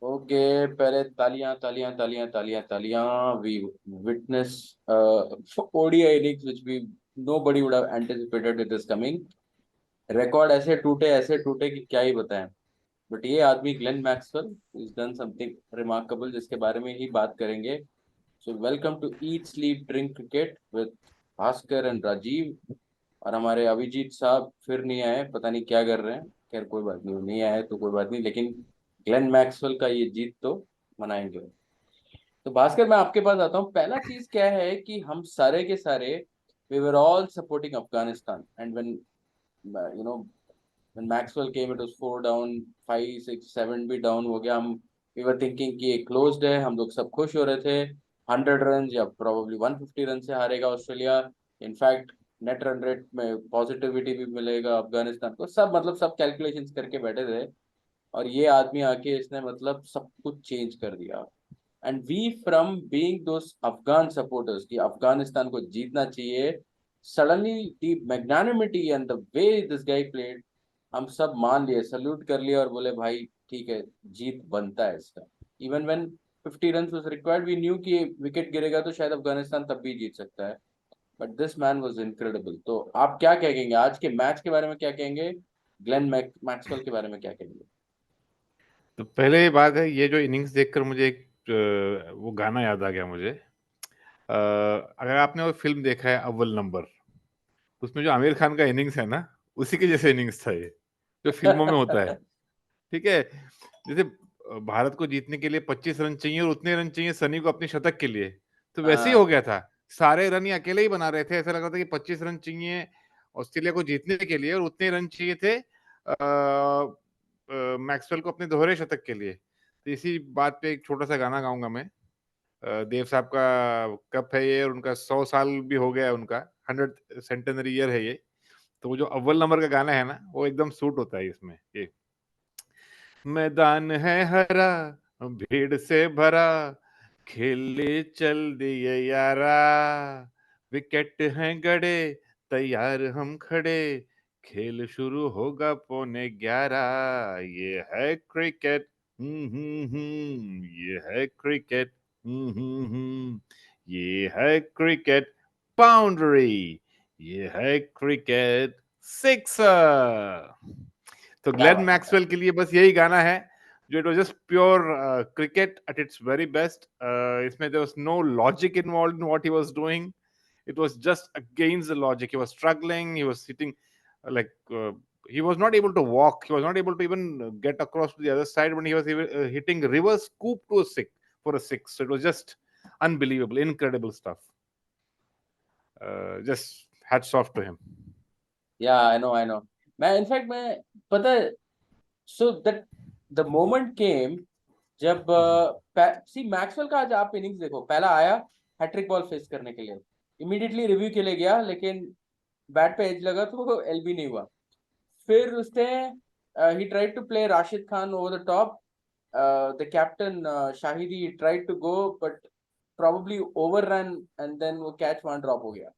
Okay, पहले तालियां तालियां तालियां तालियां तालियां। We witness ODI innings which we nobody would have anticipated it is coming. रिकॉर्ड ऐसे टूटे कि क्या ही बताएं। बट ये आदमी Glenn Maxwell is done something remarkable, जिसके बारे में ही बात करेंगे। So welcome to eat sleep drink cricket with Bhaskar and Rajiv. और हमारे अभिजीत साहब फिर नहीं आए, पता नहीं क्या कर रहे हैं। खैर कोई बात नहीं, वो नहीं आए तो कोई बात नहीं, लेकिन ग्लेन मैक्सवेल का ये जीत तो मनाएंगे। तो भास्कर, मैं आपके पास आता हूँ। पहला चीज क्या है कि हम सारे के सारे we were all supporting Afghanistan, and when you know when Maxwell came it was 4 down, 5 6 7 भी डाउन हो गया। हम we were thinking कि ये क्लोज्ड है, हम लोग सब खुश हो रहे थे। 100 रन या प्रोबेबली 150 रन से हारेगा Australia. In fact net run rate में पॉजिटिविटी भी मिलेगा अफगानिस्तान को, सब मतलब सब कैलकुलेशंस करके बैठे थे। और ये आदमी आके इसने मतलब सब कुछ चेंज कर दिया। And we from being those Afghan supporters कि अफगानिस्तान को जीतना चाहिए, suddenly the magnanimity and the way this guy played, हम सब मान लिए, सल्यूट कर लिए और बोले भाई ठीक है, जीत बनता है इसका। Even when 50 run was required we knew कि विकेट गिरेगा तो शायद अफगानिस्तान तब भी जीत सकता है। But this man was incredible. तो आप क्या कहेंगे आज के मैच के बारे में, क्या कहेंगे ग्लेन मैक्सवेल के बारे में, क्या कहेंगे? तो पहले ये बात है, ये जो इनिंग्स देखकर मुझे एक वो गाना याद आ गया मुझे। अगर आपने वो फिल्म देखा है अव्वल नंबर, उसमें जो आमिर खान का इनिंग्स है ना, उसी के जैसे इनिंग्स था ये, जो फिल्मों में होता है। ठीक है, जैसे भारत को जीतने के लिए 25 रन चाहिए और उतने रन चाहिए सनी को अपनी शतक के लिए, तो वैसे ही हो हाँ। गया था। सारे रन ये अकेले ही बना रहे थे, ऐसा लग रहा था कि 25 रन चाहिए ऑस्ट्रेलिया को जीतने के लिए और उतने रन चाहिए थे मैक्सवेल को अपने दोहरे शतक के लिए। तो इसी बात पे एक छोटा सा गाना गाऊंगा मैं। देव साहब का कप है ये, और उनका 100 साल भी हो गया है, उनका 100th सेंटेनरी ईयर है ये। तो वो जो अव्वल नंबर का गाना है ना, वो एकदम सूट होता है इसमें। ये मैदान है हरा, भीड़ से भरा, खेले चल दिए यारा, विकेट हैं गड़े, तैयार हम खड़े, खेल शुरू होगा 11:15, ये है क्रिकेट। ये है क्रिकेट। ये है क्रिकेट बाउंड्री, ये है क्रिकेट सिक्सर। तो क्या ग्लेन बात है। मैक्सवेल के लिए बस यही गाना है, जो it was just pure cricket at its very best. इसमें there was no logic involved in what he was doing. It was just against the logic. He was struggling. He was sitting like he was not able to walk. He was not able to even get across to the other side when he was even, hitting reverse scoop to a six for a six. So it was just unbelievable, incredible stuff. Just hats off to him. या I know मैं in fact मैं पता है। So that the moment केम जब सी Maxwell का आज आप innings देखो, पहला आया हैट्रिक बॉल फेस करने के लिए, इमीडिएटली रिव्यू के लिए गया, लेकिन बैट पे एज लगा तो एलबी नहीं हुआ। फिर उसने ही tried to play Rashid Khan over the top, the captain Shahidi tried to go but probably overrun, and then वो कैच वहां ड्रॉप हो गया।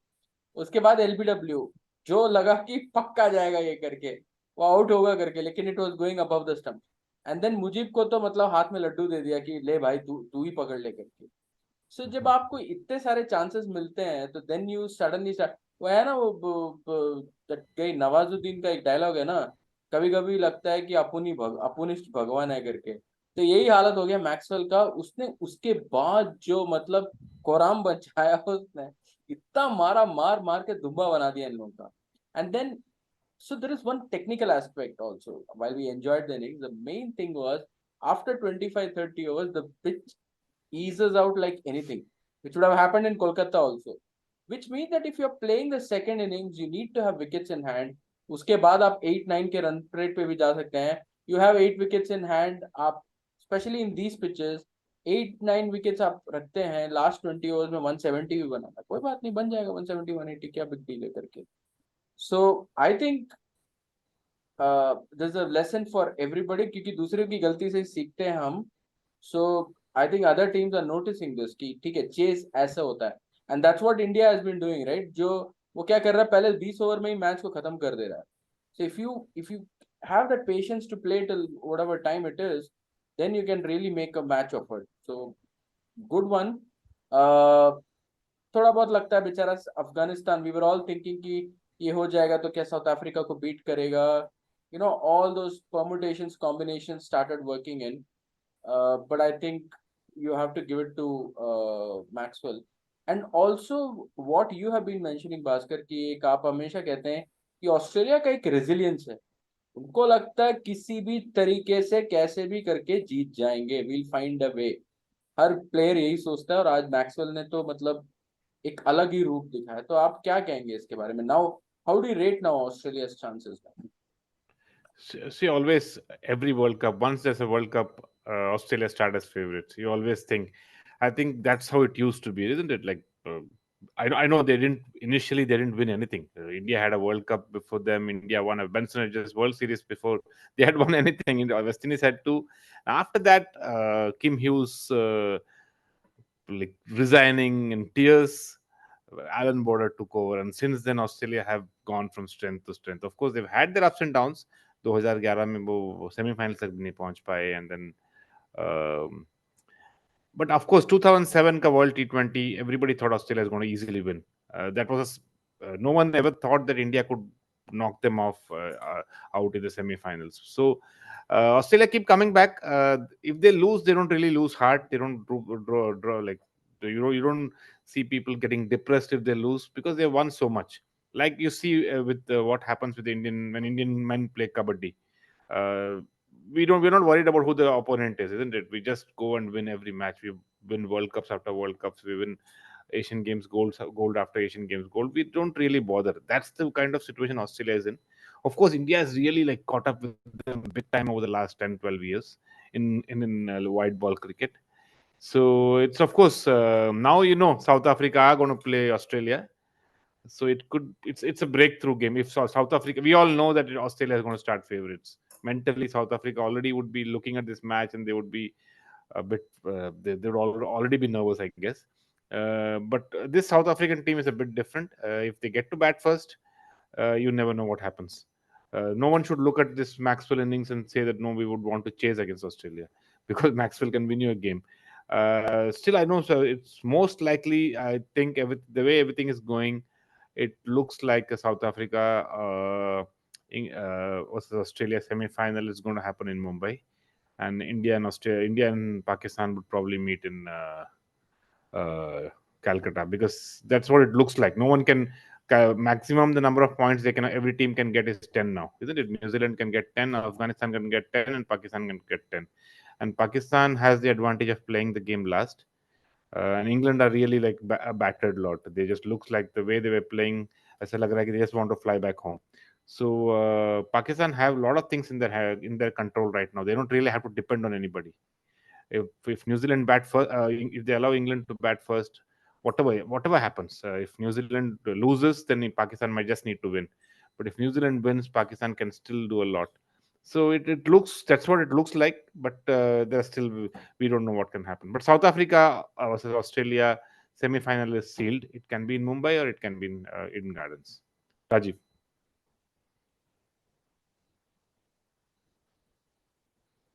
उसके बाद एलबीडब्ल्यू, जो लगा कि पक्का जाएगा ये करके, वो आउट होगा करके, लेकिन it was going above the stump. And then Mujeeb को तो मतलब हाथ में लड्डू दे दिया कि ले भाई तू तू ही पकड़ ले करके। सो जब आपको इतने सारे चांसेस मिलते हैं तो देन यू सडनली स्टार्ट। वो है ना वो नवाजुद्दीन का एक डायलॉग है ना, कभी कभी लगता है कि अपुनिस्ट भगवान है करके। तो यही हालत हो गया मैक्सवेल का। उसने उसके बाद जो मतलब कोराम बचाया उसने, इतना मारा, मार मार के दुम्बा बना दिया इन लोगों का। And then so there is one technical aspect also. While we enjoyed the innings, the main thing was after 25-30 overs the pitch eases out like anything, which would have happened in Kolkata also. Which means that if you're playing the second innings, you need to have wickets in hand. उसके बाद आप 8-9 के run rate पे भी जा सकते हैं। You have 8 wickets in hand. आप especially in these pitches 8-9 wickets आप रखते हैं, लास्ट 20 ओवर्स में 170 भी बनाना, कोई बात नहीं, बन जाएगा 170 180, क्या बिग डील है करके। So I think this a lesson for everybody, क्योंकि दूसरे की गलती से सीखते हैं हम। So I think other teams are noticing this कि ठीक है, चेस ऐसा होता है, and that's what India has been doing right. जो वो क्या कर रहा है, पहले 20 ओवर में ही मैच को खत्म कर दे रहा है। So if you have that patience to play till whatever time it is, then you can really make a match of it. So good one. थोड़ा बहुत लगता है बेचारा Afghanistan, we were all thinking कि ये हो जाएगा तो क्या साउथ अफ्रीका को बीट करेगा, you know, all those permutations, combinations started working in, but I think you have to give it to Maxwell. And also what you have been mentioning Bhaskar, कि एक आप हमेशा कहते हैं कि ऑस्ट्रेलिया का एक रेजिलियंस है, उनको लगता है किसी भी तरीके से कैसे भी करके जीत जाएंगे, will find a way. Her player यही सोचता है, और आज मैक्सवेल ने तो मतलब एक अलग ही रूप दिखाया। तो आप क्या कहेंगे इसके बारे में? Now how do you rate now Australia's chances? See, always every World Cup, once there's a World Cup, Australia start as favorites. You always think, I think that's how it used to be, isn't it? Like, I know they didn't initially, they didn't win anything. India had a World Cup before them. India won a Benson and just World Series before they had won anything. West Indies had two. After that, Kim Hughes like resigning in tears. Alan Border took over, and since then Australia have gone from strength to strength. Of course, they've had their ups and downs. 2011 में वो semifinal तक भी नहीं पहुंच पाए, and then but of course 2007 का World T20, everybody thought Australia is going to easily win. That was no one ever thought that India could knock them off out in the semi-finals. So Australia keep coming back. If they lose, they don't really lose heart. They don't draw like, you don't see people getting depressed if they lose, because they won so much. Like you see with what happens with Indian, when Indian men play kabaddi. Uh, we're not worried about who the opponent is, isn't it? We just go and win every match. We win World Cups after World Cups. We win Asian Games gold after Asian Games gold. We don't really bother. That's the kind of situation Australia is in. Of course, India has really like caught up with them big time over the last 10, 12 years in white ball cricket. So it's, of course, now South Africa are going to play Australia. So it's a breakthrough game. If South Africa, we all know that Australia is going to start favorites. Mentally, South Africa already would be looking at this match, and they would be a bit they would already be nervous, I guess. But this South African team is a bit different. If they get to bat first, you never know what happens. No one should look at this Maxwell innings and say that no, we would want to chase against Australia, because Maxwell can win you a game. Still, I know, so it's most likely, I think, the way everything is going, it looks like a South Africa versus Australia semi-final is going to happen in Mumbai, and India and Pakistan would probably meet in Calcutta, because that's what it looks like. No one can maximum the number of points every team can get is 10 now, isn't it? New Zealand can get 10, Afghanistan can get 10, and Pakistan can get 10. And Pakistan has the advantage of playing the game last. And England are really like a battered lot. They just looks like the way they were playing. ऐसा लग रहा है कि they just want to fly back home. So Pakistan have a lot of things in their control right now. They don't really have to depend on anybody. If New Zealand bat first, if they allow England to bat first, whatever happens, if New Zealand loses, then Pakistan might just need to win. But if New Zealand wins, Pakistan can still do a lot. So it looks, that's what it looks like. But there's still, we don't know what can happen. But South Africa versus Australia semi-final is sealed. It can be in Mumbai or it can be in Eden Gardens. Rajiv.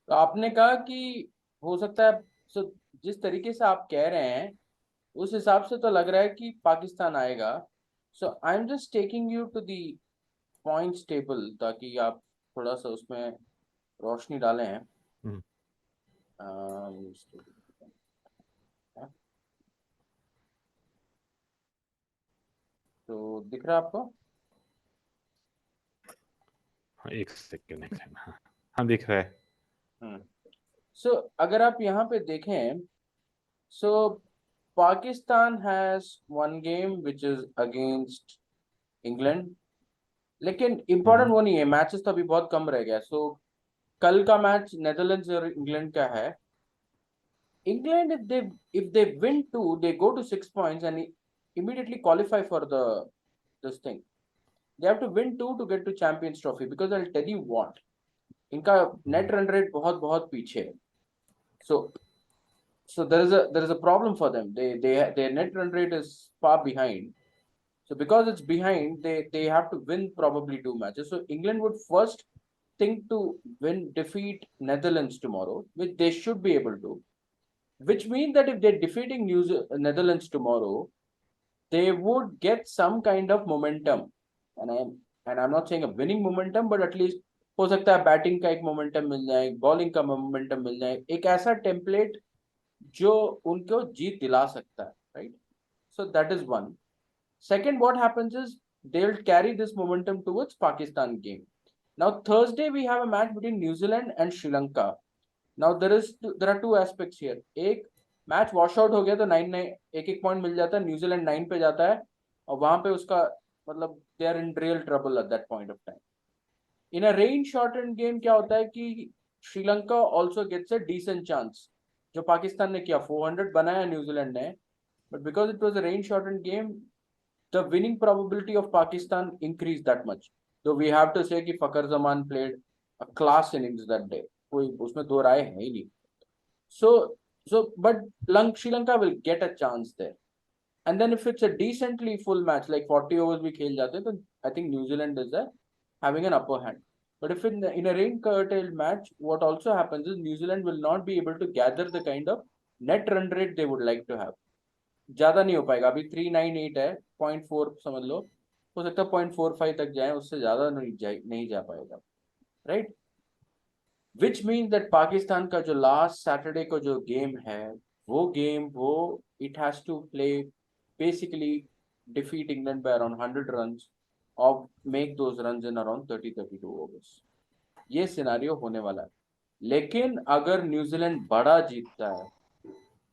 तो आपने कहा कि हो सकता है, सो जिस तरीके से आप कह रहे हैं उस हिसाब से तो लग रहा है कि पाकिस्तान आएगा। So I am just taking you to the points table, ताकि आप थोड़ा सा उसमें रोशनी डालें हैं। तो दिख रहा है आपको? एक सेकेंड हाँ दिख रहा है। सो अगर आप यहाँ पे देखें, so Pakistan has one game which is against England, लेकिन इंपॉर्टेंट वो नहीं है, मैचेस तो अभी बहुत कम रह गया। सो कल का मैच नेदरलैंड्स और इंग्लैंड का है। England, if they win two, they go to 6 points and immediately qualify for this thing. They have to win two to get to Champions Trophy, because I'll tell you what, इनका net run rate बहुत बहुत पीछे है. So there is a problem for them. Their net run rate is far behind. So because it's behind, they have to win probably two matches. So England would first think to defeat Netherlands tomorrow, which they should be able to, which means that if they're defeating Netherlands tomorrow, they would get some kind of momentum. And I'm not saying a winning momentum, but at least हो सकता है batting का एक momentum मिल जाए, bowling का momentum मिल जाए, एक ऐसा टेम्पलेट जो उनको जीत दिला सकता है, right? So that is one. Second, what happens is they'll carry this momentum towards Pakistan game. Now Thursday we have a match between New Zealand and Sri Lanka. Now there are two aspects here. एक match wash out हो गया तो 9-9 एक एक point मिल जाता है, New Zealand 9 पे जाता है और वहां पे उसका मतलब they are in real trouble at that point of time. In a rain shortened game क्या होता है कि Sri Lanka also gets a decent chance. जो पाकिस्तान ने किया 400 बनाया न्यूजीलैंड ने, but because it was a rain shortened game, the winning probability of Pakistan increased that much. So we have to say कि फकर Zaman played a class innings that day. कोई उसमें दो राय है ही नहीं. So but Sri Lanka will get a chance there. And then if it's a decently full match like 40 overs भी खेल जाते हैं तो I think New Zealand is having an upper hand. But if in a rain curtailed match, what also happens is New Zealand will not be able to gather the kind of net run rate they would like to have. ज्यादा नहीं हो पाएगा. अभी 398 है, 0.4 समझ लो, हो सकता है 0.45 तक जाए, उससे ज्यादा नहीं जा पाएगा, right? Which means that Pakistan का जो लास्ट सैटरडे को जो गेम है, वो it has to play basically defeat England by around 100 runs और make those runs in around 30-32 overs. ये सिनारियो होने वाला है. लेकिन अगर न्यूजीलैंड बड़ा जीतता है,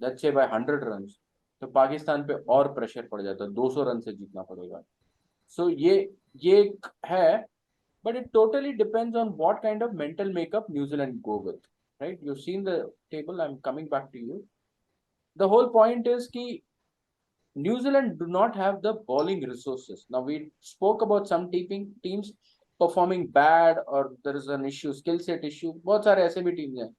लेट्स से बाय 100 runs, तो पाकिस्तान पे और प्रेशर पड़ जाता है, 200 रन से जीतना पड़ेगा. सो ये है, but it totally depends on what kind of mental makeup New Zealand go with, right? You've seen the table. I'm coming back to you. The whole point is कि New Zealand do not have the bowling resources. Now we spoke about some teams performing bad or there is an issue, skill set issue. बहुत सारे ऐसे भी teams हैं.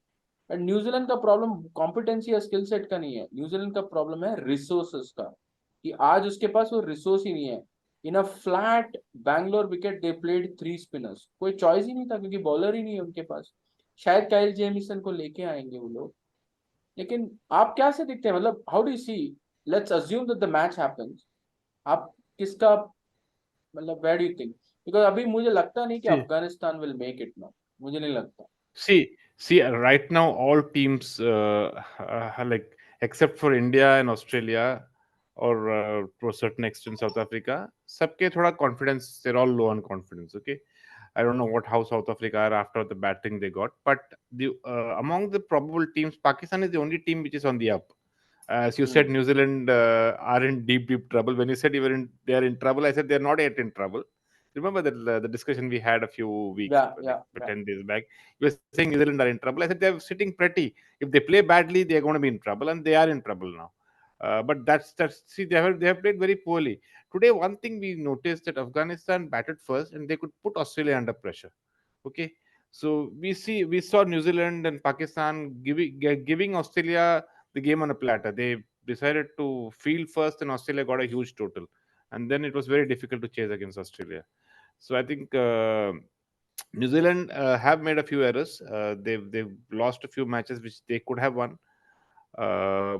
And New Zealand का problem competency या skill set का नहीं है. न्यूजीलैंड का प्रॉब्लम है रिसोर्सेस का, कि आज उसके पास वो रिसोर्स ही नहीं है. In a flat Bangalore wicket they played 3 spinners. कोई चॉइस ही नहीं था क्योंकि बॉलर ही नहीं है उनके पास. शायद काइल जेमिसन को लेके आएंगे वो लोग. लेकिन आप क्या से दिखते हैं, मतलब how do you see, let's assume that the match happens, आप किसका मतलब where do you think? Because अभी मुझे लगता नहीं कि See, Afghanistan will make it now. मुझे नहीं लगता. right now all teams, like except for India and Australia, or to a certain extent South Africa, सबके थोड़ा confidence, they're all low on confidence. Okay, I don't know how South Africa are after the batting they got, but among the probable teams, Pakistan is the only team which is on the up. As you said, New Zealand are in deep trouble. When you said they are in trouble, I said they are not yet in trouble. Remember that the discussion we had a few weeks, like Yeah. 10 days back. You were saying New Zealand are in trouble. I said they're sitting pretty. If they play badly, they are going to be in trouble, and they are in trouble now. But that's see, they have played very poorly. Today, one thing we noticed that Afghanistan batted first, and they could put Australia under pressure. Okay, so we saw New Zealand and Pakistan giving Australia the game on a platter. They decided to field first, and Australia got a huge total, and then it was very difficult to chase against Australia. So I think New Zealand have made a few errors. They've lost a few matches which they could have won. Uh,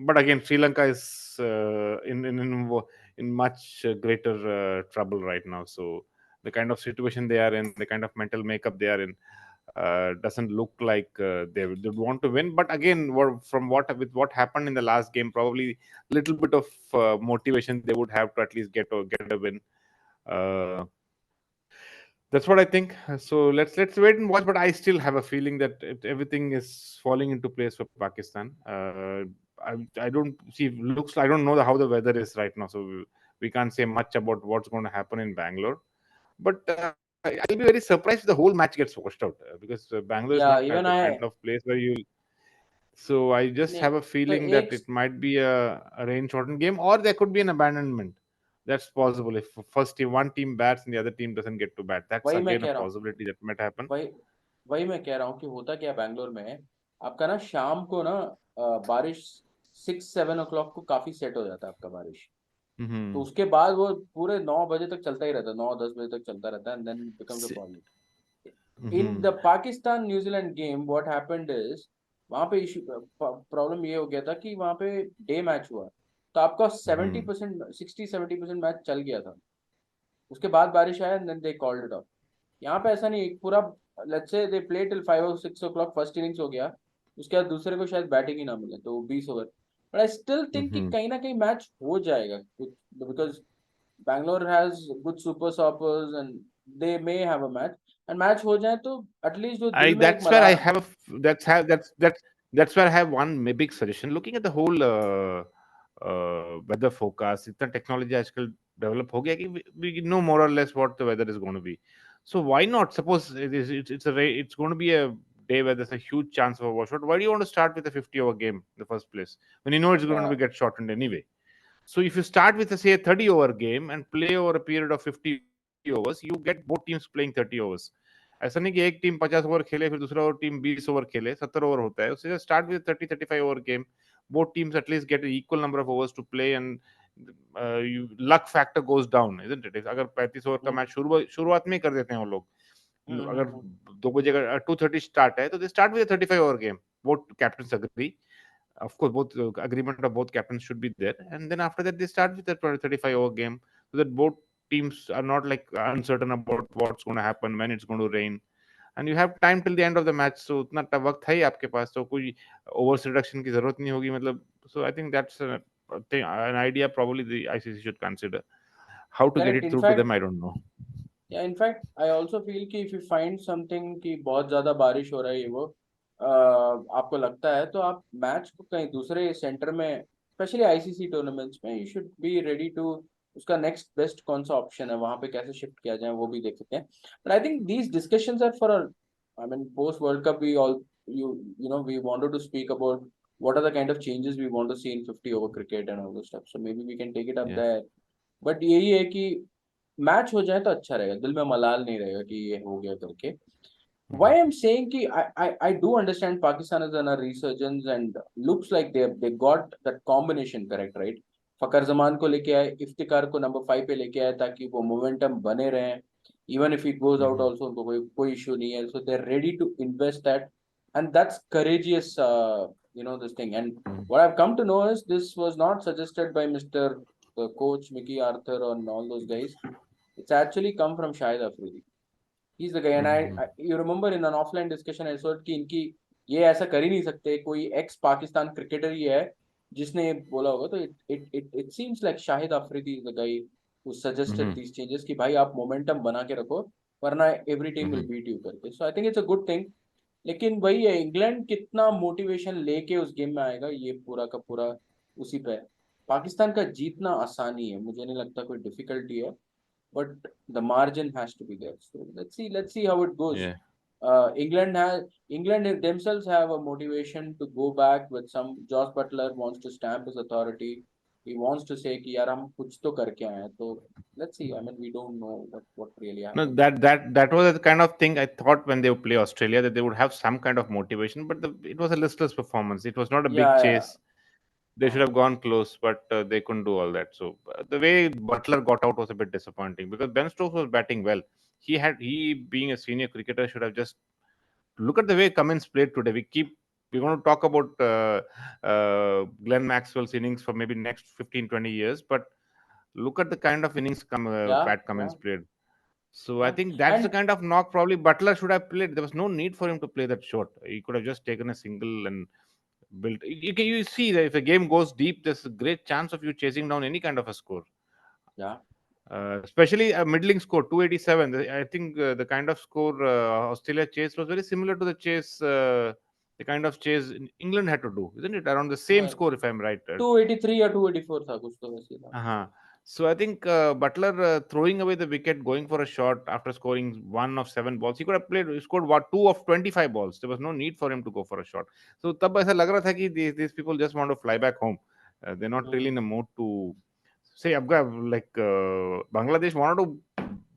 but again, Sri Lanka is in much greater trouble right now. So the kind of situation they are in, the kind of mental makeup they are in, doesn't look like they want to win. But again, with what happened in the last game, probably a little bit of motivation they would have to at least get a win. Uh, that's what I think. So let's wait and watch. But I still have a feeling that everything is falling into place for Pakistan. I don't see looks. I don't know how the weather is right now, so we can't say much about what's going to happen in Bangalore. But I'll be very surprised if the whole match gets washed out because Bangalore is Yeah, not even the kind I. of place where you. So I just नहीं, have a तो feeling that एक it might be a rain shortened game, or there could be an abandonment. That's possible if one team bats and the other team doesn't get to bat. That's वही मैं again a कह रहा हूँ. possibility that might happen. वही वही मैं कह रहा हूँ कि होता क्या बैंगलोर में, आपका ना शाम को ना बारिश 6-7 o'clock को काफी सेट हो जाता है आपका बारिश. तो Hmm. उसके बाद वो पूरे 9 बजे तक चलता ही रहता है, 9-10 बजे तक चलता रहता है, and then becomes a See, problem. In the Pakistan New Zealand game, what happened is वहां पे इशू प्रॉब्लम ये हो गया था कि वहां पे डे मैच हुआ, तो आपका 70% 60-70% मैच चल गया था। उसके बाद बारिश आया, then they called it off. यहाँ पे ऐसा नहीं, एक पूरा let's say they play till 5 or 6 o'clock, first innings हो गया, उसके बाद दूसरे को शायद बैटिंग ही ना मिले, तो 20 over. But I still think कि कहीं ना कहीं मैच हो जाएगा कुछ, because Bangalore has good super soppers and they may have a match, and match हो जाए तो एटलीस्ट जो I दिल में एक that's where I मलाल। have a that's where I have one big suggestion. Looking at the whole weather forecast, इतना technology आजकल develop हो गया कि we know more or less what the weather is going to be. So why not? Suppose it's going to be a day where there's a huge chance of a washout. Why do you want to start with a 50-over game in the first place when you know it's going to Yeah. be get shortened anyway? So if you start with say a 30-over game and play over a period of 50 overs, you get both teams playing 30 overs. ऐसा नहीं कि एक team 50 over खेले फिर दूसरा और team 20 over खेले, 70 over होता है, उससे start with 30-35 over game, both teams at least get an equal number of overs to play and luck factor goes down, isn't it? अगर 35 ओवर का Hmm. मैच शुरुआत में ही कर देते हैं वो लोग, अगर Hmm. 2 बजे अगर 2:30 स्टार्ट है तो they start with 35 over game, both captains agree. Of course, both agreement of both captains should be there, and then after that they start with a 35 over game, so that both teams are not like uncertain about what's going to happen, when it's going to rain, and you have time till the end of the match. So उतना वक्त है ही आपके पास, तो कोई overs reduction की जरूरत नहीं होगी, मतलब. So I think that's a thing, an idea probably the ICC should consider. How to get Correct. it In through to fact, them, I don't know. या इनफैक्ट आई ऑल्सो फील कि if you find something कि बहुत ज्यादा बारिश हो रहा है, ये वो आपको लगता है, तो आप मैच को कहीं दूसरे सेंटर में, स्पेशली आईसीसी टूर्नामेंट्स में, you should be ready to, उसका नेक्स्ट बेस्ट कौन सा ऑप्शन है, वहां पे कैसे शिफ्ट किया जाए वो भी देख सकते हैं। But I think these discussions are for, I mean post World Cup we all, you know we wanted to speak about what are the kind of changes we want to see in 50 over cricket and all those stuff, so maybe we can take it up Yeah. there। But यही है कि match हो जाए तो अच्छा रहेगा, दिल में मलाल नहीं रहेगा कि ये हो गया करके। Why Mhm. I'm saying कि I do understand Pakistan is on a resurgence and looks like they got that combination correct, right? फकर Zaman को लेके आए, इफ्तिकार को नंबर 5 पे लेके आए ताकि वो मोमेंटम बने रहे, even if he goes out Mhm. Also उनको कोई इशू नहीं है, so they are ready to invest that, and that's courageous, you know, this thing. And Mhm. what I've come to know is this was not suggested by Mr. Coach Mickey Arthur and all those guys. It's actually come from Shahid Afridi. He's the guy, and Mhm. you remember in an offline discussion I said कि इनकी ये ऐसा कर ही नहीं सकते, कोई x Pakistan cricketer ही है जिसने ये बोला होगा, तो it seems like Shahid Afridi is the guy who suggested Mhm. these changes कि भाई आप मोमेंटम बना के रखो, वरना every team will Mhm. Beat you करके। So I think it's a good thing. लेकिन वही है, इंग्लैंड कितना मोटिवेशन लेके उस गेम में आएगा, ये पूरा का पूरा उसी पे है। पाकिस्तान का जीतना आसानी है, मुझे नहीं लगता कोई डिफिकल्टी है, but the margin has to be there. So let's see how it goes. Yeah. England themselves have a motivation to go back with some. Josh Butler wants to stamp his authority. He wants to say कि यार हम कुछ तो करके आए हैं, तो let's see. I mean, we don't know what really No, happens. that was the kind of thing I thought when they would play Australia, that they would have some kind of motivation, but it was a listless performance. It was not a big Yeah. chase. They should have gone close, but they couldn't do all that. So the way Butler got out was a bit disappointing because Ben Stokes was batting well. He being a senior cricketer should have just look at the way Cummins played today. We're going to talk about Glenn Maxwell's innings for maybe next 15-20 years, but look at the kind of innings Yeah. Pat Yeah. Cummins played. So I Yeah. think that's the And kind of knock probably Butler should have played. There was no need for him to play that short. He could have just taken a single and built. You see that if a game goes deep, there's a great chance of you chasing down any kind of a score. yeah. Especially a middling score, 287. I think the kind of score Australia chased was very similar to the kind of chase England had to do, isn't it? Around the same Well, score, if I'm right. 283 या 284 था कुछ तो वैसे था। Uh-huh. So I think Butler throwing away the wicket, going for a shot after scoring 1 of 7 balls, he could have played. He scored what 2 of 25 balls. There was no need for him to go for a shot. So तब ऐसा लग रहा था कि these people just want to fly back home. They're not really in a mood to say. अब like Bangladesh wanted to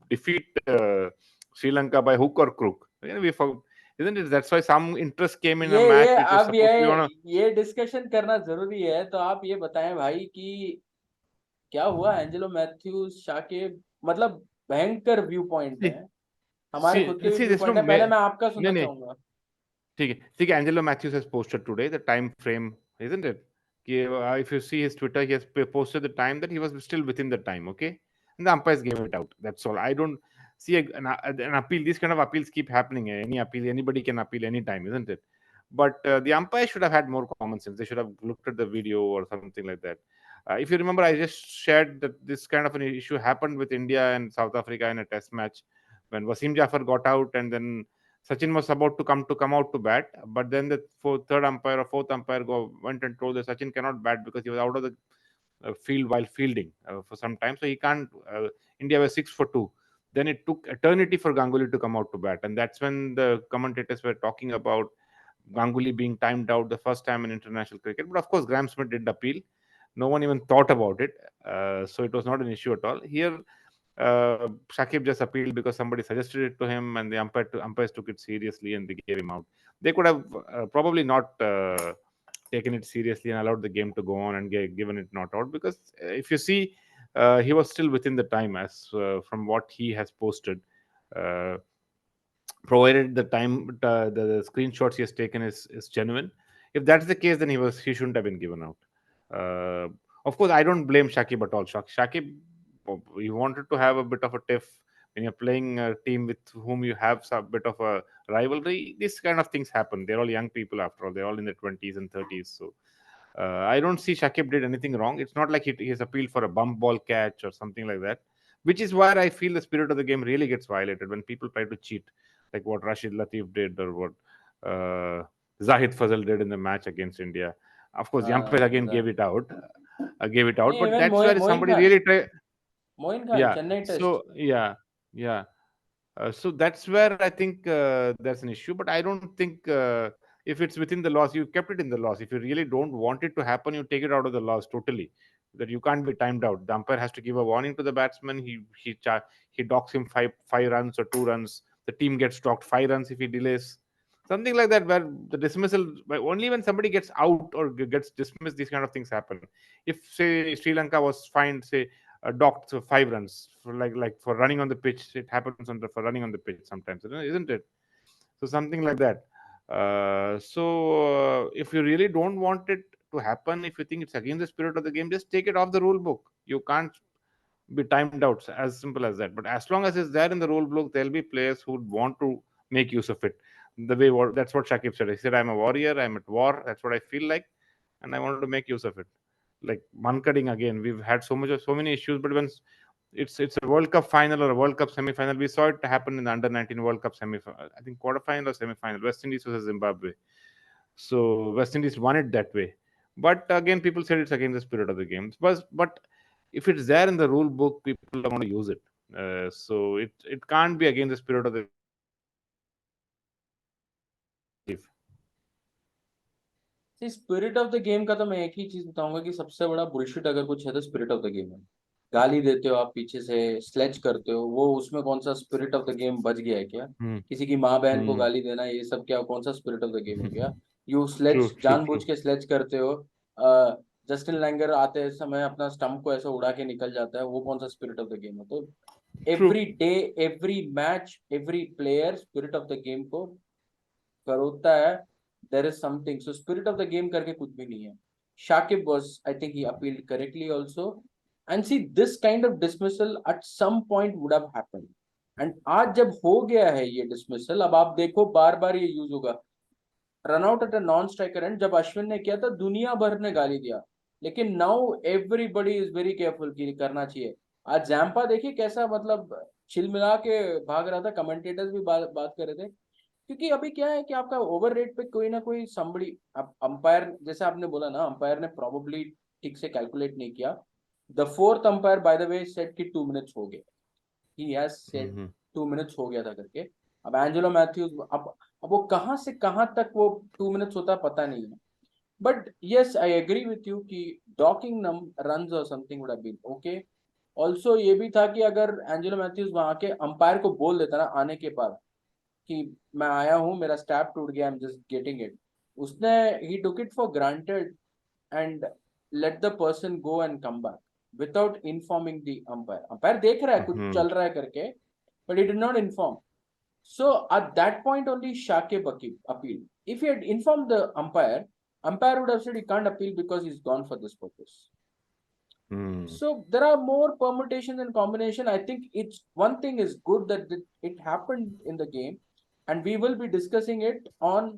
defeat Sri Lanka by hook or crook. You know, isn't it? That's why some interest came in a ये match which was अब supposed to be on a. ये discussion करना जरूरी है, तो आप ये बताएं भाई कि क्या हुआ एंजेलो मैथ्यूज शाह के, मतलब भयंकर व्यू पॉइंट See, है। हमारे खुद के भी व्यू this पॉइंट no है, पहले मैं आपका नहीं सुनना नहीं चाहूंगा। ठीक है ठीक है Angelo Matthews has posted today the time frame, isn't it? If you see his Twitter, he has posted the time that he was still within the time, okay, and the umpires gave it out. That's all. I don't see an appeal. These kind of appeals keep happening. Any appeal, anybody can appeal anytime, isn't it? But the umpires should have had more common sense. They should have looked at the video or something like that. If you remember, I just shared that this kind of an issue happened with India and South Africa in a test match when Wasim Jafar got out, and then Sachin was about to come out to bat, but then the third umpire or fourth umpire went and told that Sachin cannot bat because he was out of the field while fielding for some time, so he can't. India was 6 for 2. Then it took eternity for Ganguly to come out to bat, and that's when the commentators were talking about Ganguly being timed out the first time in international cricket. But of course, Graham Smith did appeal. No one even thought about it, so it was not an issue at all. Here, Shakib just appealed because somebody suggested it to him, and the umpires took it seriously and they gave him out. They could have probably not taken it seriously and allowed the game to go on and given it not out, because if you see, he was still within the time as from what he has posted. Uh, Provided the time the screenshots he has taken is genuine. If that's the case, then he shouldn't have been given out. uh, of course, I don't blame Shakib at all. Shakib, he wanted to have a bit of a tiff when you're playing a team with whom you have some bit of a rivalry. These kind of things happen. They're all young people after all. They're all in their 20s and 30s. So I don't see Shakib did anything wrong. It's not like he has appealed for a bump ball catch or something like that, which is where I feel the spirit of the game really gets violated when people try to cheat, like what Rashid Latif did or what uh, Zahid Fazal did in the match against India. Of course, the umpire again हाँ, gave it out, नहीं, but even that's where Moin somebody Khan, really try. Moin Khan Yeah. Chennai test. So yeah. So that's where I think there's an issue. But I don't think if it's within the laws, you kept it in the laws. If you really don't want it to happen, you take it out of the laws totally. That you can't be timed out. The umpire has to give a warning to the batsman. He docks him five runs or 2 runs. The team gets docked 5 runs if he delays. Something like that, where the dismissal only when somebody gets out or gets dismissed, these kind of things happen. If say Sri Lanka was fined, say docked for 5 runs for like for running on the pitch. It happens for running on the pitch sometimes, isn't it? So something like that. If you really don't want it to happen, if you think it's against the spirit of the game, just take it off the rule book. You can't be timed out. As simple as that. But as long as it's there in the rule book, there'll be players who would want to make use of it. That's what Shakib said. He said, "I'm a warrior. I'm at war. That's what I feel like, and I wanted to make use of it." Like Mankading again, we've had so many issues, but when it's a World Cup final or a World Cup semi-final, we saw it happen in the under 19 World Cup semi-final. I think quarter-final or semi-final. West Indies versus Zimbabwe. So West Indies won it that way. But again, people said it's against the spirit of the game. But if it's there in the rule book, people are going to use it. So it can't be against the spirit of the game. Spirit of the game का तो मैं एक ही चीज बताऊंगा कि सबसे बड़ा bullshit अगर कुछ है तो स्पिरिट ऑफ द गेम है। गाली देते हो आप पीछे से, स्लेज करते हो, वो उसमें कौन सा स्पिरिट ऑफ द गेम बच गया है क्या? Hmm. किसी की माँ बहन को Hmm. गाली देना, ये सब क्या कौन सा स्पिरिट ऑफ द गेम हो गया? You sledge, True. True. जानबूझ True. के स्लेज करते हो। जस्टिन लैंगर आते समय अपना स्टंप को ऐसे उड़ा के निकल जाता है, वो कौन सा स्पिरिट ऑफ द गेम है? तो every True. Day, every match, every player spirit of the game को करोता है। There is something, so spirit of the game करके कुछ भी नहीं है। Shakib was, I think he appealed correctly also, and see this kind of dismissal at some point would have happened. And आज जब हो गया है ये डिसमिसल, अब आप देखो बार बार ये यूज होगा। Run out at a non striker end जब अश्विन ने किया था दुनिया भर ने गाली दिया, लेकिन now everybody is very careful कि करना चाहिए। आज जैम्पा देखिए कैसा मतलब छिलमिला के भाग रहा था, कमेंटेटर्स भी बात कर रहे थे। क्योंकि अभी क्या है कि आपका ओवर रेट पे कोई ना कोई somebody, अब अंपायर जैसे आपने बोला ना, अंपायर ने प्रोबेबली ठीक से कैलकुलेट नहीं किया। The fourth umpire by the way set कि 2 मिनट्स हो गए, he has set Hmm. 2 minutes हो गया था करके। अब एंजेलो मैथ्यूज, अब वो कहाँ से कहाँ तक वो 2 मिनट्स होता पता नहीं है। But yes, I agree with you कि डॉकिंग रन और something would have been okay. Also ये भी था कि अगर एंजेलो मैथ्यूज वहां के अंपायर को बोल देता ना आने के बाद कि मैं आया हूँ, मेरा स्टैप टूट गया, I am just getting it, उसने ही took it for granted and let the person go and come back without informing the umpire. Umpire देख रहा है कुछ Hmm. चल रहा है करके, but he did not inform. So at that point only Shakib appealed. If he had informed the umpire would have said he can't appeal because he's gone for this purpose. Hmm. So there are more permutations and combination. I think it's one thing is good that it happened in the game, and we will be discussing it our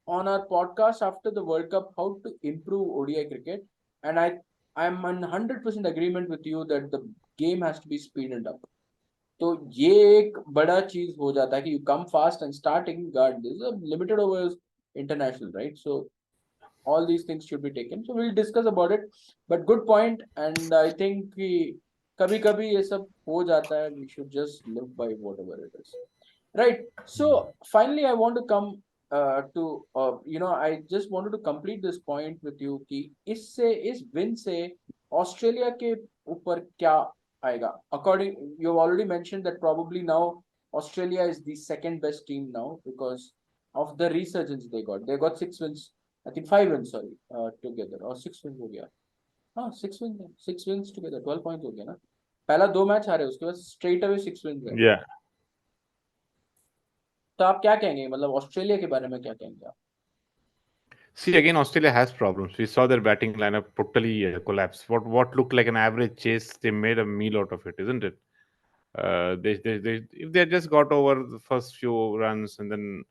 on our podcast after the World Cup how to improve ODI cricket. And I'm 100% agreement with you that the game has to be speeded up. तो ये एक बड़ा चीज हो जाता है कि you come fast and start taking guard this limited overs international right so all these things should be taken so we'll discuss about it but good point and I think कि कभी कभी ये सब हो जाता है we should just live by whatever it is right so finally I want to come to I just wanted to complete this point with you कि इस win से ऑस्ट्रेलिया के ऊपर क्या आएगा according you've already mentioned that probably now Australia is the second best team now because of the resurgence they got 6 wins I think 5 wins, sorry, together. और 6 wins हो गया हाँ 6 wins है 6 wins together 12 points हो गया ना पहला 2 match हारे उसके बाद स्ट्रेट अवे 6 wins है Yeah. तो आप क्या कहेंगे मतलब ऑस्ट्रेलिया के बारे में क्या कहेंगे आप See, again, Australia has problems. We saw their batting lineup totally collapse. What looked like an average chase, they made a meal out of it, isn't it? If they had just got over the first few runs and then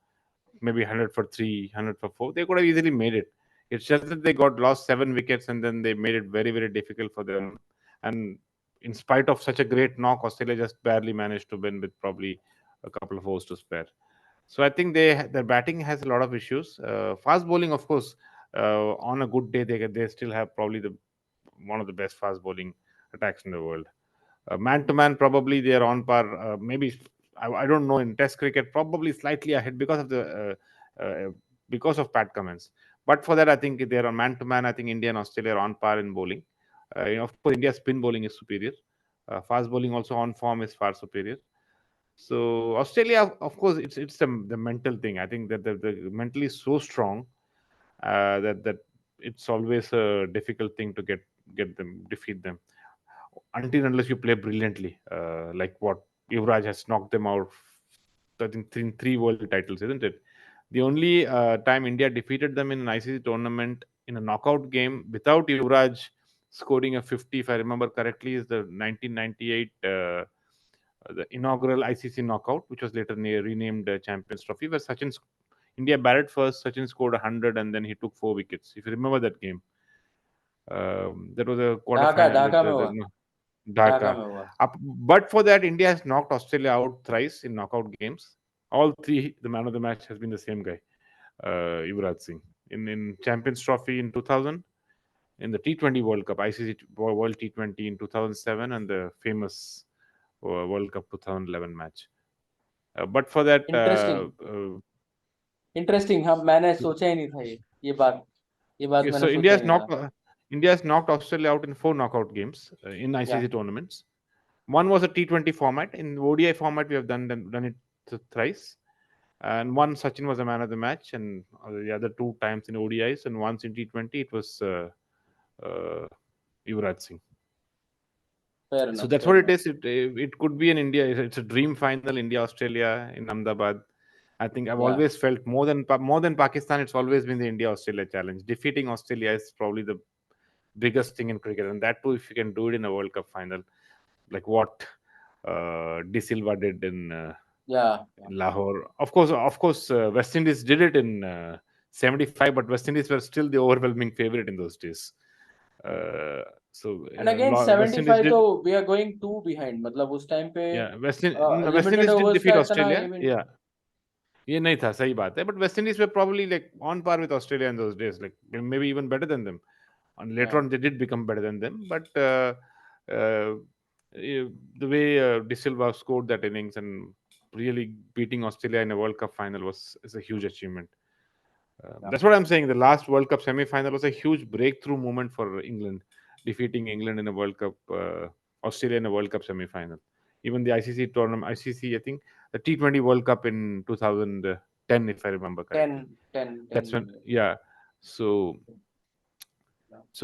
maybe 100 for three, 100 for four, they could have easily made it. It's just that they got lost 7 wickets and then they made it very, very difficult for them. And in spite of such a great knock, Australia just barely managed to win with probably a couple of overs to spare. So I think their batting has a lot of issues. Fast bowling, of course, on a good day they still have probably the one of the best fast bowling attacks in the world. Man to man, probably they are on par. Maybe I don't know in Test cricket, probably slightly ahead because of Pat Cummins. But for that, I think they are on man to man. I think India and Australia are on par in bowling. Of course, India's spin bowling is superior. Fast bowling also on form is far superior. So Australia, of course, it's the mental thing. I think that the mentally so strong that it's always a difficult thing to get them defeat them until unless you play brilliantly, like what Yuvraj has knocked them out. I think three world titles, isn't it? The only time India defeated them in an ICC tournament in a knockout game without Yuvraj scoring a 50, if I remember correctly, is the 1998 the inaugural ICC knockout, which was later renamed Champions Trophy, where India batted first, Sachin scored 100, and then he took 4 wickets. If you remember that game, that was a quarter Dhaka final with Dhaka में हुआ the Dhaka Dhaka. में हुआ But for that, India has knocked Australia out thrice in knockout games. All three, the man of the match has been the same guy, Yuvraj Singh. In Champions Trophy in 2000, in the T20 World Cup, ICC World T20 in 2007, and the famous World Cup 2011 match. But for that, interesting interesting हाँ मैंने सोचा ही नहीं था ये बात yeah, मैंने so सोचा ही नहीं था India has knocked Australia out in 4 knockout games in या ICC tournaments. One was a T20 format. In ODI format, we have done it thrice. And one Sachin was the man of the match, and the other 2 times in ODIs, and once in T20 it was uh, Yuvraj Singh. Fair So enough that's fair what it enough is. It could be in India. It's a dream final, India Australia in Ahmedabad. I think I've या always felt more than Pakistan. It's always been the India Australia challenge. Defeating Australia is probably the biggest thing in cricket, and that too if you can do it in a World Cup final, like what De Silva did या in Lahore. Of course, West Indies did it in '75, but West Indies were still the overwhelming favorite in those days. Uh, so and again West Indies 75 तो did, we are going to behind मतलब उस time पे yeah. West limited Indies did overs defeat का इतना Australia, event yeah. ये नहीं था सही बात है, but West Indies were probably like on par with Australia in those days, like maybe even better than them. And later या on, they did become better than them, but uh, the way De Silva scored that innings and really beating Australia in a World Cup final is a huge achievement. या That's what I'm saying. The last World Cup semi-final was a huge breakthrough moment for England, defeating England in a World Cup, Australia in a World Cup semi-final. Even the ICC tournament, ICC, I think the T20 World Cup in 2010, if I remember 10 correctly. 10 10 That's win when, yeah. So,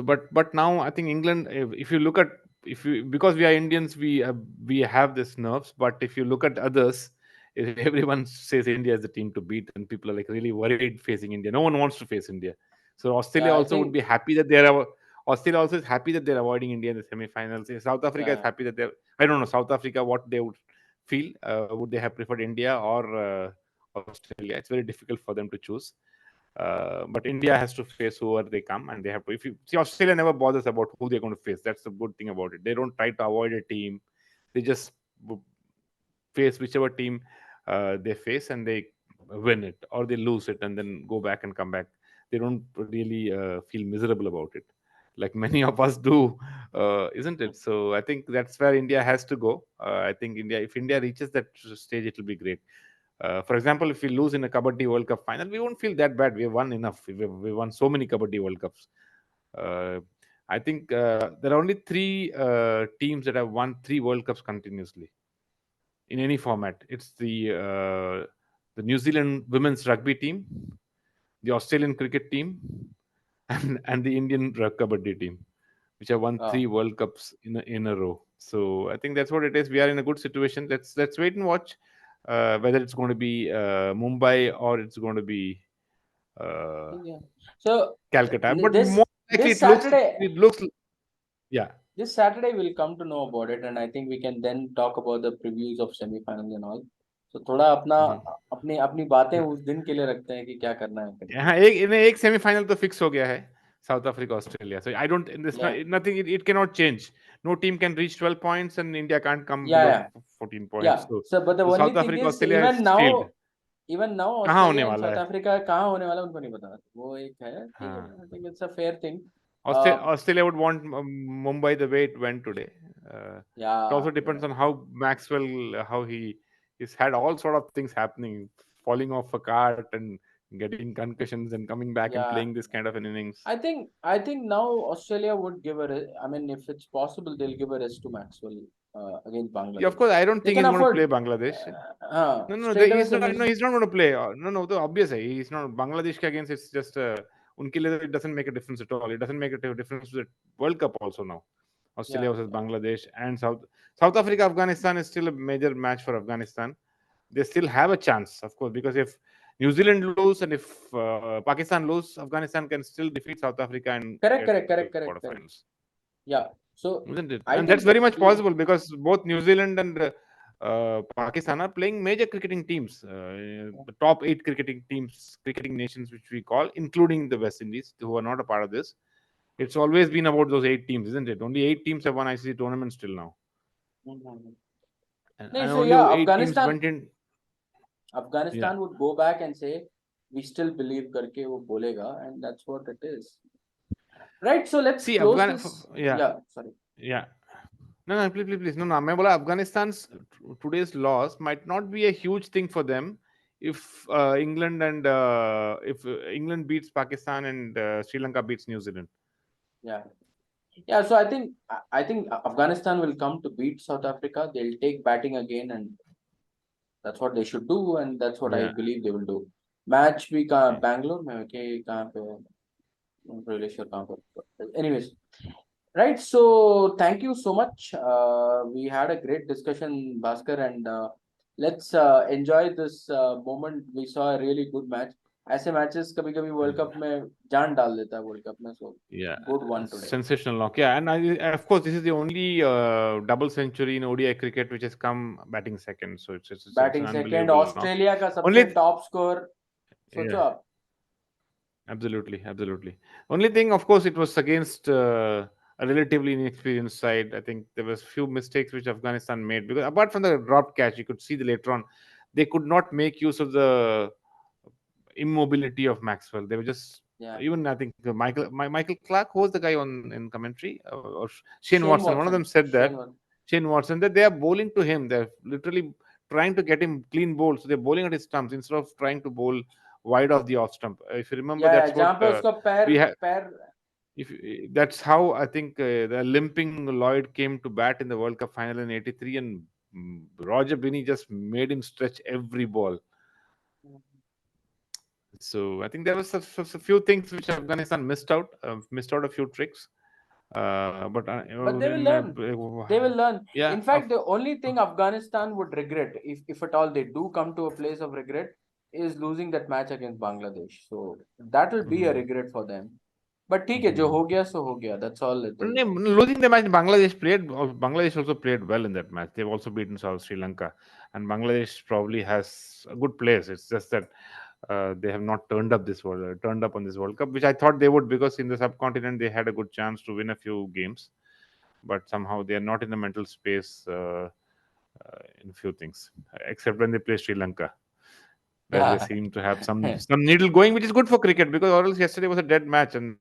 but now I think England. If you look at if you because we are Indians, we have this nerves. But if you look at others, Everyone says India is the team to beat, and people are like really worried facing India. No one wants to face India. So Yeah, Australia I also would think be happy that Australia also is happy that they're avoiding India in the semi-finals. South Africa is yeah. happy that they're. I don't know South Africa what they would feel. Would they have preferred India or Australia? It's very difficult for them to choose. But India has to face whoever they come, and they have to. If you see, Australia never bothers about who they're going to face. That's the good thing about it. They don't try to avoid a team. They just face whichever team they face, and they win it or they lose it and then go back and come back. They don't really feel miserable about it like many of us do, isn't it? So I think that's where India has to go. I think if India reaches that stage, it will be great. For example, if we lose in a Kabaddi World Cup final, we won't feel that bad. We have won enough. We won so many Kabaddi World Cups. uh, I think there are only three teams that have won three World Cups continuously in any format. It's the New Zealand women's rugby team, the Australian cricket team, and the Indian kabaddi team, which have won Oh, three World Cups in a row. So I think that's what it is. We are in a good situation. Let's wait and watch whether it's going to be Mumbai or it's going to be uh, yeah. So Calcutta. But this more likely, this Saturday, yeah. this Saturday we'll come to know about it, and I think we can then talk about the previews of semi-finals and all. So थोड़ा अपना Mhm. अपनी अपनी बातें उस दिन के लिए रखते हैं कि क्या करना है करके. हाँ, एक सेमीफाइनल तो फिक्स हो गया है, South Africa Australia. So I don't दिस Yeah, nothing, it can not change. No team can reach 12 points and India can't come yeah, below yeah, 14 yeah. Points. So but the So only South thing Africa is Australia is sealed. even now कहाँ होने Australia and वाला South है? Africa कहाँ होने वाला है उनको नहीं पता. वो एक है, ठीक है. हाँ, I think it's a fair thing. Australia would want Mumbai the way it went today. It Yeah, also depends on how Maxwell, how he's had all sort of things happening, falling off a cart and getting concussions and coming back and yeah. playing this kind of an innings. I think now Australia would give I mean, if it's possible, they'll give a rest to Maxwell against Yeah, of Bangladesh. course, I don't They think can he's going to afford play Bangladesh. No, no, straight away he's not. No, semis. he's not going to play. No, no, the obvious है. He's not Bangladesh के against. It's just उनके लिए it doesn't make a difference at all. It doesn't make a difference to the World Cup also now. Australia Yeah, versus Bangladesh and South Africa, Afghanistan is still a major match for Afghanistan. They still have a chance, of course, because if New Zealand lose and if Pakistan lose, Afghanistan can still defeat South Africa and correct, get correct, to correct, correct, correct. quarterfinals. Yeah. So Isn't it? I And that's think very much possible because both New Zealand and Pakistan are playing major cricketing teams, the top eight cricketing teams, cricketing nations, which we call, including the West Indies, who are not a part of this. It's always been about those eight teams, isn't it? Only eight teams have won ICC tournaments till now, Mhm. No, and so only yeah, eight teams went in. Yeah. Afghanistan would go back and say we still believe करके वो बोलेगा, and that's what it is. Right. So let's See, close this. Yeah, Yeah. Sorry. yeah. No, no, please. No, no. मैं बोला Afghanistan's today's loss might not be a huge thing for them if England beats Pakistan and Sri Lanka beats New Zealand. Yeah. Yeah. So I think Afghanistan will come to beat South Africa. They'll take batting again, and that's what they should do, and that's what I Yeah. believe they will do. Match भी Yeah. कहाँ बैंगलोर में है कि कहाँ पे है? Not really sure कहाँ पर. Anyways, right. So thank you so much. We had a great discussion, Bhaskar, and let's enjoy this moment. We saw a really good match. ऐसे matches कभी कभी World Cup में जान डाल देता है World Cup में. So Yeah, good one today. sensational knock. Yeah, and of course, this is the only double century in ODI cricket which has come batting second. So it's an Batting second, unbelievable knock. Australia का सबसे Only, top score. सोचो yeah, आप. absolutely. Only thing, of course, it was against a relatively inexperienced side. I think there was few mistakes which Afghanistan made because apart from the dropped catch, you could see the later on they could not make use of the immobility of Maxwell. They were just Yeah. even I think Michael Clark, who was the guy on in commentary, or Shane Shane Watson. One of them Watson. said Shane that Watson. Shane Watson that they are bowling to him. They're literally trying to get him clean bowls. So they're bowling at his stumps instead of trying to bowl wide off the off stump. If you remember, Yeah, that's yeah. जहाँ what पे उसका पैर we had. पैर. If that's how I think the limping Lloyd came to bat in the World Cup final in '83, and Roger Binney just made him stretch every ball. So I think there was a few things which Afghanistan missed out a few tricks. But But they will learn. They will learn. yeah, In fact, the only thing Afghanistan would regret, if at all they do come to a place of regret, is losing that match against Bangladesh. So that will be a regret for them. But ठीक है, जो हो गया सो हो गया. That's all it is. Losing the match, Bangladesh also played well in that match. They've also beaten South Sri Lanka, and Bangladesh probably has a good players. It's just that they have not turned up on this World Cup, which I thought they would, because in the subcontinent they had a good chance to win a few games, but somehow they are not in the mental space in few things, except when they play Sri Lanka, where they Yeah. seem to have some needle going, which is good for cricket, because or else yesterday was a dead match and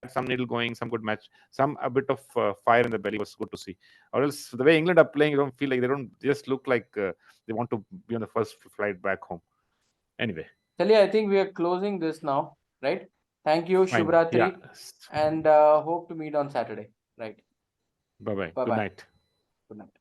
some needle going, some good match, some a bit of fire in the belly was good to see. Or else the way England are playing, you don't feel like, they don't just look like they want to be on the first flight back home. Anyway, Chaliye, I think we are closing this now, right? Thank you, fine. Yeah. Shubhratri, and hope to meet on Saturday. Right. Bye bye. Bye Good bye. night. Good night.